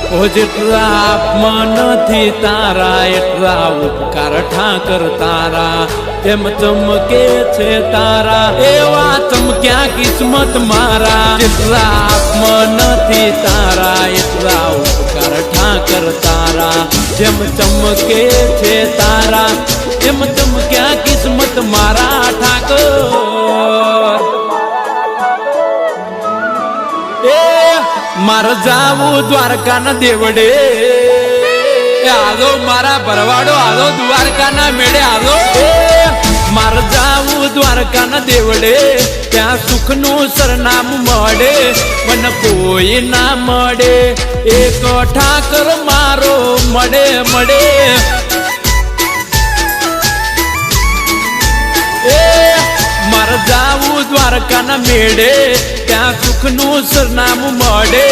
ઓ જેટલા આપમાં નથી તારા એટલા ઉપકાર ઠાકર તારા એમ ચમકે છે તારા એવા ચમક્યા કિસ્મત મારા જેટલા આપમાં નથી તારા એટલા ઉપકાર ઠાકર તારા જેમ ચમકે છે તારા એમ ચમક્યા કિસ્મત મારા ઠાકર મારે જાવું દ્વારકાના દેવડે આલો મારા ભરવાડો આલો દ્વારકાના મેળે આલો મારે જાવું દ્વારકાના દેવડે ત્યાં સુખનું સરનામું મળે મને કોઈ ના મળે એક ઠાકર મારો મળે મળે મારે જાવું દ્વારકાના મેળે ત્યાં સુખનું સરનામું મળે